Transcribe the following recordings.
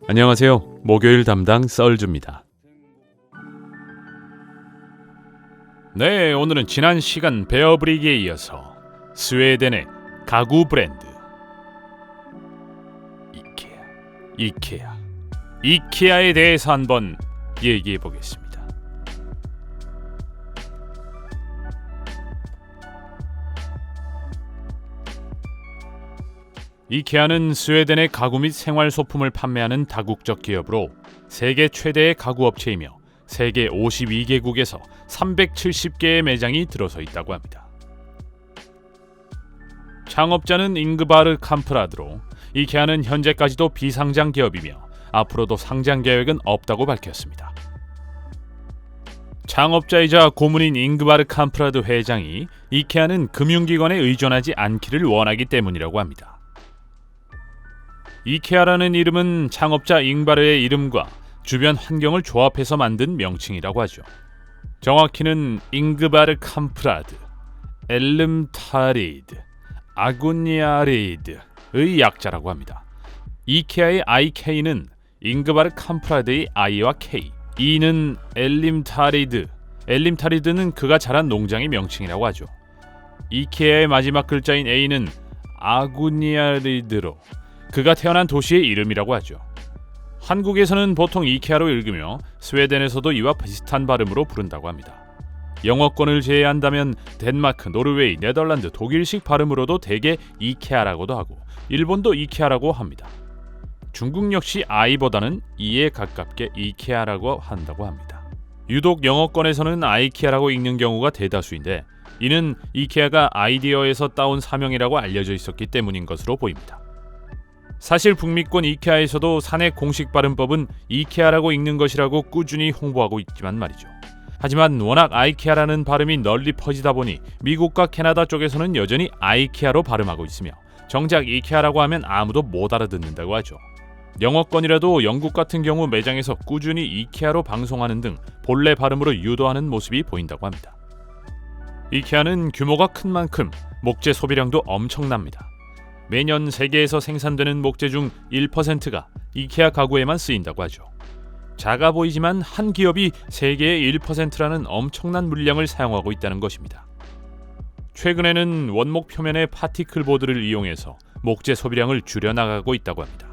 안녕하세요. 목요일 담당 썰주입니다. 네, 오늘은 지난 시간 베어브릭에 이어서 스웨덴의 가구 브랜드 이케아에 대해서 한번 얘기해 보겠습니다. 이케아는 스웨덴의 가구 및 생활 소품을 판매하는 다국적 기업으로 세계 최대의 가구 업체이며 세계 52개국에서 370개의 매장이 들어서 있다고 합니다. 창업자는 잉그바르 캄프라드로 이케아는 현재까지도 비상장 기업이며 앞으로도 상장 계획은 없다고 밝혔습니다. 창업자이자 고문인 잉그바르 캄프라드 회장이 이케아는 금융기관에 의존하지 않기를 원하기 때문이라고 합니다. 이케아라는 이름은 창업자 잉바르의 이름과 주변 환경을 조합해서 만든 명칭이라고 하죠. 정확히는 잉그바르 캄프라드, 엘름타리드, 아구니아리드의 약자라고 합니다. 이케아의 IK는 잉그바르 캄프라드의 I와 K, E는 엘림타리드는 그가 자란 농장의 명칭이라고 하죠. 이케아의 마지막 글자인 A는 아구니아리드로 그가 태어난 도시의 이름이라고 하죠. 한국에서는 보통 이케아로 읽으며 스웨덴에서도 이와 비슷한 발음으로 부른다고 합니다. 영어권을 제외한다면 덴마크, 노르웨이, 네덜란드, 독일식 발음으로도 대개 이케아라고도 하고 일본도 이케아라고 합니다. 중국 역시 I보다는 E에 가깝게 이케아라고 한다고 합니다. 유독 영어권에서는 아이케아라고 읽는 경우가 대다수인데 이는 이케아가 아이디어에서 따온 사명이라고 알려져 있었기 때문인 것으로 보입니다. 사실 북미권 이케아에서도 사내 공식 발음법은 이케아라고 읽는 것이라고 꾸준히 홍보하고 있지만 말이죠. 하지만 워낙 아이케아라는 발음이 널리 퍼지다 보니 미국과 캐나다 쪽에서는 여전히 아이케아로 발음하고 있으며 정작 이케아라고 하면 아무도 못 알아듣는다고 하죠. 영어권이라도 영국 같은 경우 매장에서 꾸준히 이케아로 방송하는 등 본래 발음으로 유도하는 모습이 보인다고 합니다. 이케아는 규모가 큰 만큼 목재 소비량도 엄청납니다. 매년 세계에서 생산되는 목재 중 1%가 이케아 가구에만 쓰인다고 하죠. 작아 보이지만 한 기업이 세계의 1%라는 엄청난 물량을 사용하고 있다는 것입니다. 최근에는 원목 표면의 파티클 보드를 이용해서 목재 소비량을 줄여나가고 있다고 합니다.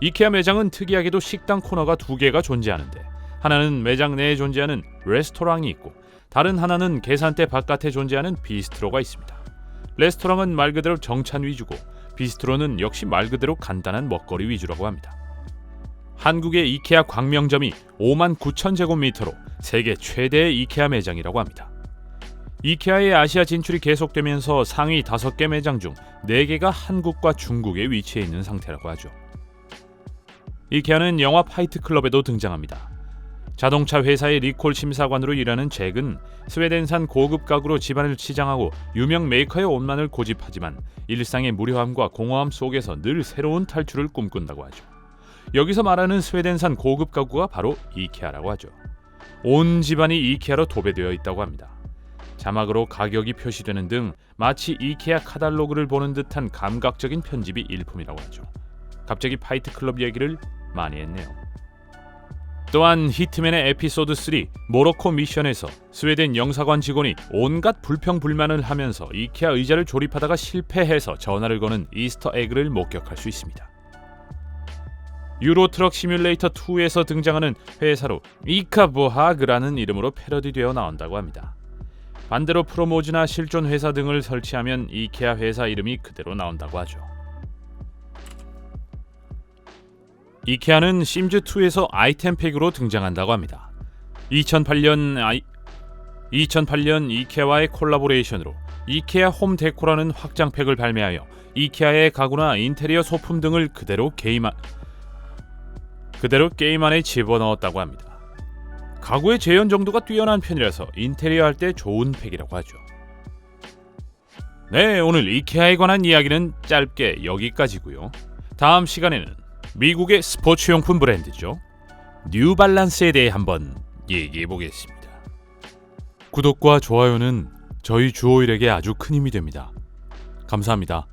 이케아 매장은 특이하게도 식당 코너가 2개가 존재하는데 하나는 매장 내에 존재하는 레스토랑이 있고 다른 하나는 계산대 바깥에 존재하는 비스트로가 있습니다. 레스토랑은 말 그대로 정찬 위주고 비스트로는 역시 말 그대로 간단한 먹거리 위주라고 합니다. 한국의 이케아 광명점이 59,000제곱미터로 세계 최대의 이케아 매장이라고 합니다. 이케아의 아시아 진출이 계속되면서 상위 5개 매장 중 4개가 한국과 중국에 위치해 있는 상태라고 하죠. 이케아는 영화 파이트 클럽에도 등장합니다. 자동차 회사의 리콜 심사관으로 일하는 잭은 스웨덴산 고급 가구로 집안을 치장하고 유명 메이커의 옷만을 고집하지만 일상의 무료함과 공허함 속에서 늘 새로운 탈출을 꿈꾼다고 하죠. 여기서 말하는 스웨덴산 고급 가구가 바로 이케아라고 하죠. 온 집안이 이케아로 도배되어 있다고 합니다. 자막으로 가격이 표시되는 등 마치 이케아 카탈로그를 보는 듯한 감각적인 편집이 일품이라고 하죠. 갑자기 파이트 클럽 얘기를 많이 했네요. 또한 히트맨의 에피소드 3 모로코 미션에서 스웨덴 영사관 직원이 온갖 불평불만을 하면서 이케아 의자를 조립하다가 실패해서 전화를 거는 이스터 에그를 목격할 수 있습니다. 유로트럭 시뮬레이터 2에서 등장하는 회사로 이카보하그라는 이름으로 패러디되어 나온다고 합니다. 반대로 프로모즈나 실존 회사 등을 설치하면 이케아 회사 이름이 그대로 나온다고 하죠. 이케아는 심즈2에서 아이템팩으로 등장한다고 합니다. 2008년 이케아와의 콜라보레이션으로 이케아 홈 데코라는 확장팩을 발매하여 이케아의 가구나 인테리어 소품 등을 그대로 게임 안에 집어넣었다고 합니다. 가구의 재현 정도가 뛰어난 편이라서 인테리어 할 때 좋은 팩이라고 하죠. 네, 오늘 이케아에 관한 이야기는 짧게 여기까지고요. 다음 시간에는 미국의 스포츠용품 브랜드죠. 뉴발란스에 대해 한번 얘기해 보겠습니다. 구독과 좋아요는 저희 주호일에게 아주 큰 힘이 됩니다. 감사합니다.